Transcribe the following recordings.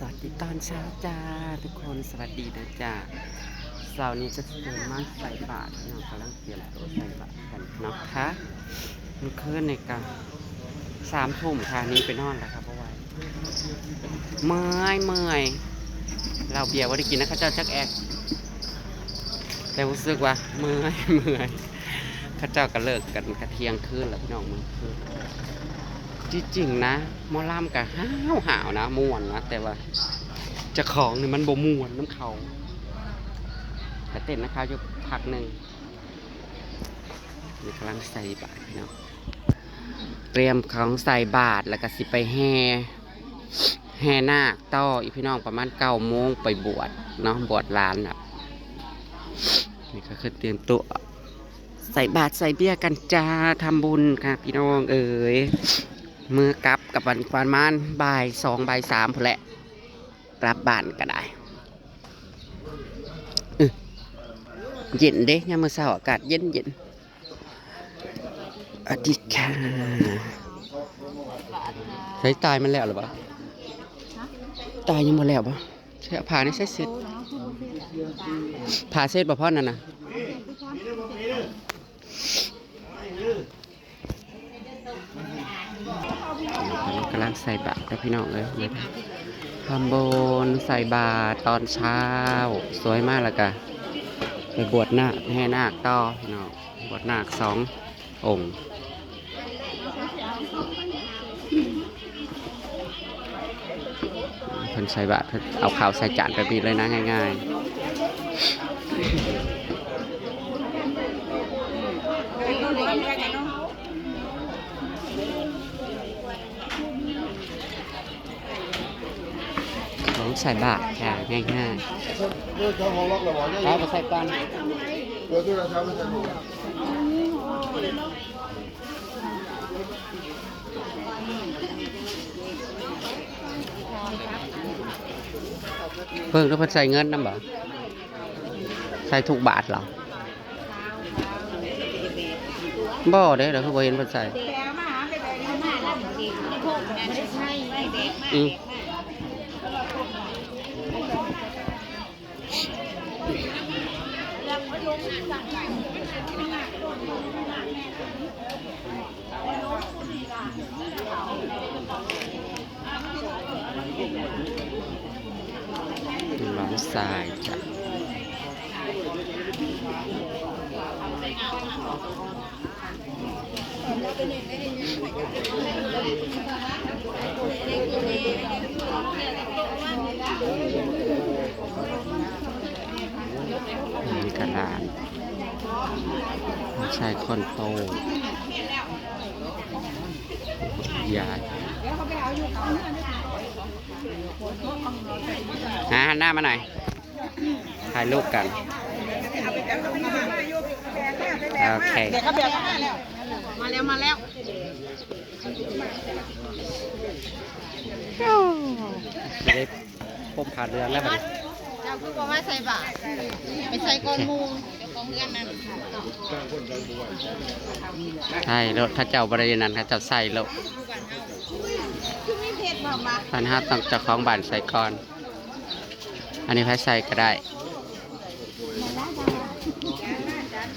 สวัสดีตอนเช้าจ้าทุกคนสวัสดีนะจ้าเสาร์นี้ก็จะเดินมาใส่บาตรเนาะกำลังเตรียมตัวใส่บาตรกันเนาะค่ะมันคืนในกัน3 ทุ่มค่ะนี้ไปนอนแล้วครับเพราะว่าเมื่อยเราเบียร์ว่าได้กินนะข้าเจ้าจักแอกแต่รู้สึกว่าเมื่อยข้าเจ้าก็เลิกกันกระเที่ยงคืนแล้วพี่น้องมันคือที่จริงนะมอล่ำกับห้าวนะม่วนนะแต่ว่าจะของเนี่ยมันบ่ม่วนน้ำเขาแต่เต้นนะครับยกพักหนึ่งนี่กำลังใส่บาตรเนาะเตรียมของใส่บาตรแล้วก็สิไปแห่นาคต่ออีพี่น้องประมาณ9 โมงไปบวชเนาะบวชหลานอ่ะนี่ก็คือเตรียมตัวใส่บาตรใส่เบี้ยกันจ้าทำบุญค่ะพี่น้องเอ๋ยมือกลับกับวันประมาณบ่าย 2 บ่าย 3พอแหละกลับบ้านก็ได้เย็นเด้ยามมื้อเช้าอากาศเย็นอดีค่ะใช้ตายมันแล้วหรือเปล่าตายยังหมดแล้วปะใช่ผ่านี่ใช้เสร็จผ่าเสร็จบ่พ่อนั่นน่ะกำลังใส่บาตรพี่น้องเลยทำบุญใส่บาตรตอนเช้าสวยมากเลยกันไปบวชนาคแห่นาคต่อพี่น้องบวชนาค2 องค์เพิ่นใส่บาตรเอาข้าวใส่จานไปปีเลยนะง่ายๆของใส่บาตรค่ะง่ายๆเอาไปใส่ก่อนเพิ่งแล้วเพิ่นใส่เงินนำบ่ใส่ทุกบาทเหรอบ่เด้เดี๋ยวคือบ่เห็นเพิ่นใส่ร้อนทรายจ้ะมีกระดาษชายคนโตยายหันหน้ามาหน่อยถ่ายรูปกันโอเคมาแล้วจะได้พบผ่านเรือนแล้วแบบเจ้าคือบอกว่าใส่บาตรไปใส่ก้อนมูเจ้าของเรือนนั่นใช่รถถ้าเจ้าบริเวณนั้นถ้าเจ้าใส่รถท่านห้าต้องเจ้าของบ้านใส่ก่อนอันนี้ใครใส่ก็ได้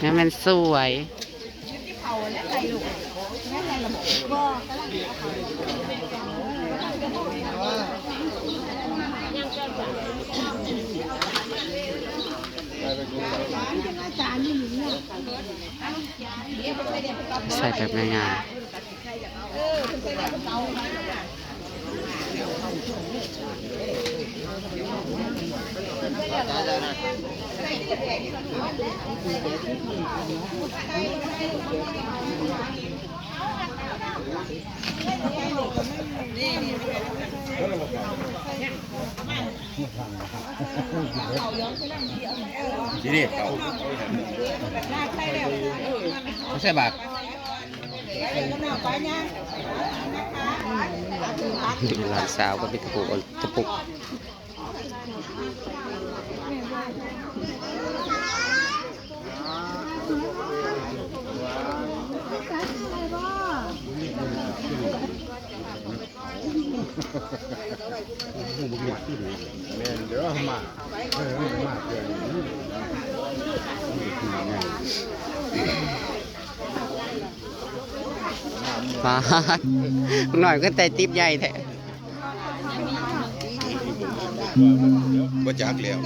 นี่มันสวยใส่แบบง่ายดีดิเก่าไม่ใช่บาทหลานสาวก็ไปตะปุก หูบุกหมัดที่ดีแม่เดี๋ยวมามาเกินฟาดหน่อยก็แต่ติ๊บใหญ่แท้ บ่จักแล้ว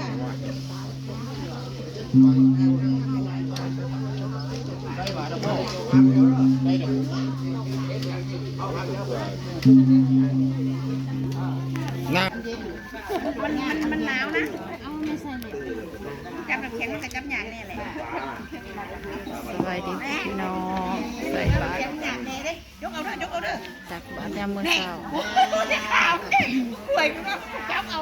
น้ำ มันหนาวนะเอาไม่ใส่จับน้ำแข็งกับจับหยางแน่เลย สบายดีพี่น้องใส่บาตร จับหยางแน่เลยยกเอาเด้อยกเอาเด้อ จากบ้านยามมื้อเช้า โอ้โหจะข่าวป่วยก็จับเอา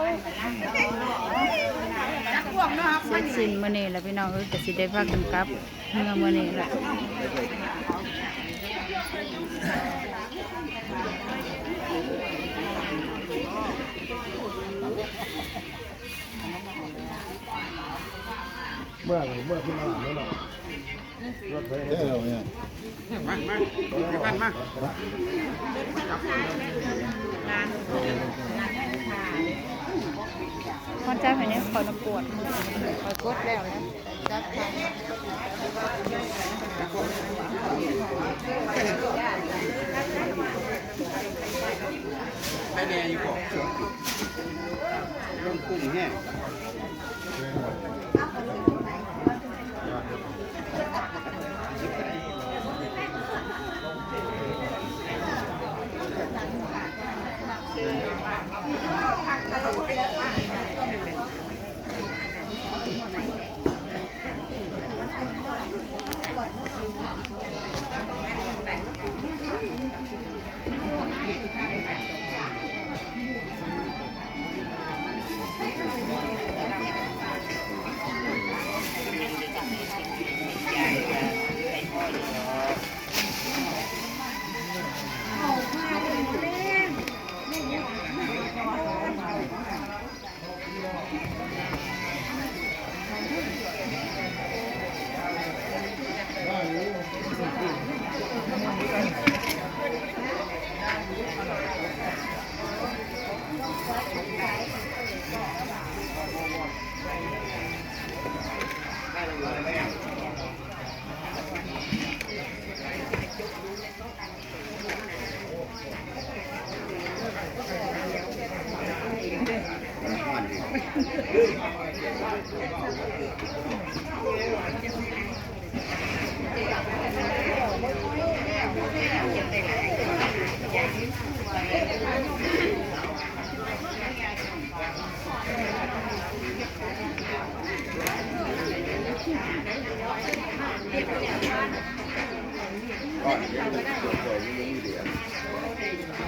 จับพวกเนาะ เสร็จสิ้นมื้อนี้แล้วพี่น้องก็สิได้พากันกลับเมื่อมื้อนี้แหละ เมื่อขึ้นมาแล้วเนาะรถไฟได้แล้วเนี่ยมา พอใจภายในขอน้ำปวดขอกดแล้วนะจับทาง ไปแดงอยู่บ่ลงกุ้งแห้ง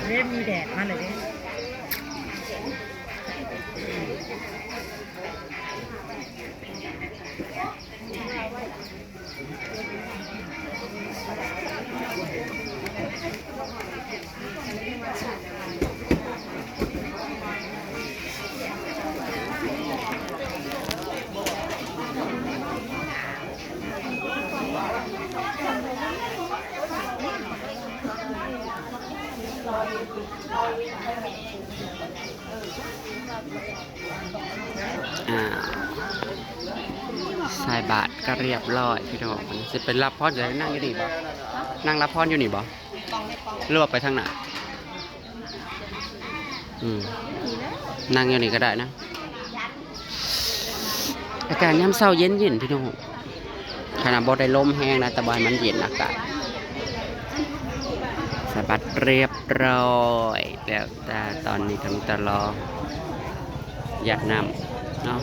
เริ่มมีแดดมาเลยใส่บาทก็เรียบร้อยพี่น้องจะเป็นรับพรจะนั่งอยู่นี่บ่นั่งรับพรอยู่นี่บ่หรือว่าไปทางไหนนั่งอยู่นี่ก็ได้นะอากาศยามเช้าเย็นๆพี่น้องขนาดบ่ได้ลมแห้งนะแต่บ่ให้มันเย็นอากาศใส่บาทเรียบร้อยแล้วแต่ตอนนี้กำลังจะรอหยาดน้ำเนาะ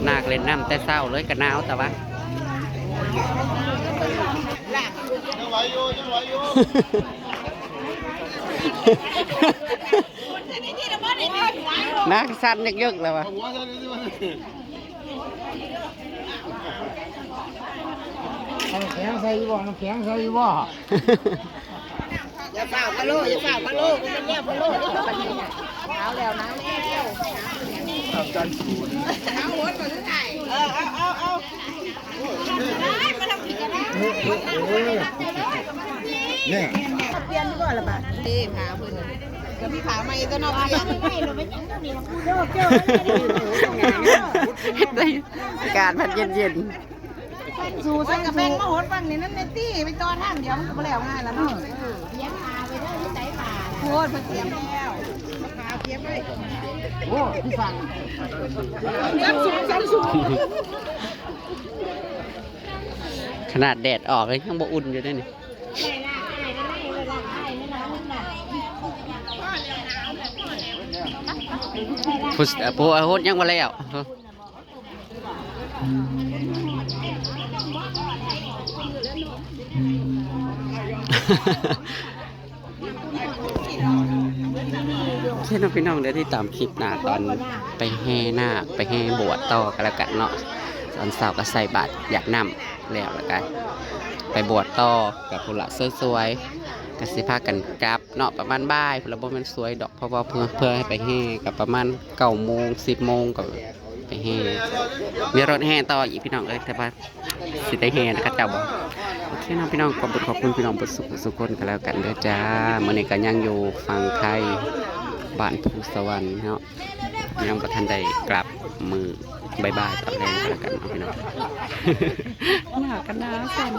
นาคเล่นน้ำแต่เศร้าเลยกันหนาวแต่ว่า ยังไหวอยู่นาคสั้นยึกๆแล้ววะ หัวซะนี่มันน้ำแข็งใส่บ่น้ำแข็งใส่บ่ อย่าเฝ้าพะโล้อย่าเฝ้าพะโล้มันเรียกพะโล้เอาแล้วนะเอาหัวมาถ่ายเอาได้มาทำผิดกันนะ เนี่ย เปลี่ยนดีกว่าละบาทดีผาเพิ่นก็มีผาใหม่ตัวนอกเปลี่ยนไม่เราไม่จังตัวนี้เจ้าเจ้าการพัดเย็น สู่ใส่กระแบงมาโหดฟังนี่นั่นเนตี้ไปต่อทางเดี๋ยวมันก็บ่แล้วง่ายแล้วเนาะเลี้ยงผาไปเด้อที่ใส่ผาโคตรเพิ่นเตรียมแล้วผาเตรียมไว้โอ้พี่ฟังซ้ำสูง ขนาดแดดออกเลยยังบ่อุ่นอยู่ด้วยนี่ผู้อาวุธยังมาแล้วเช่นพี่น้องเดี๋ยวที่ตามคลิปหน้าตอนไปแห่นาคไปแห่บวชต่อกันแล้วกันเนาะตอนเสาร์ก็ใส่บาตรอยากนำแล้วกันไปบวชต่อกับผู้ละสวยๆกับสิพากันกลับเนาะประมาณบ่ายผู้ละบ่แม่นสวยดอกเพราะว่าเพื่อให้ไปแห่กับประมาณ9 โมง 10 โมงก็ไปแห่มีรถแห่ต่ออีกพี่น้องเอ้ยแต่ว่าสิได้แห่นะครับเจ้าบอกโอเคน้องพี่น้องขอบคุณพี่น้องสุขคนกันแล้วกันเด้อจ้ามื้อนี้ก็ยังอยู่ฝั่งไทยบ้านภูสวรรค์เนาะยังบ่ทันได้กลับมือบายตอนแรงกันแล้วกันเอาพี่น้องหน้ากันนะสั่น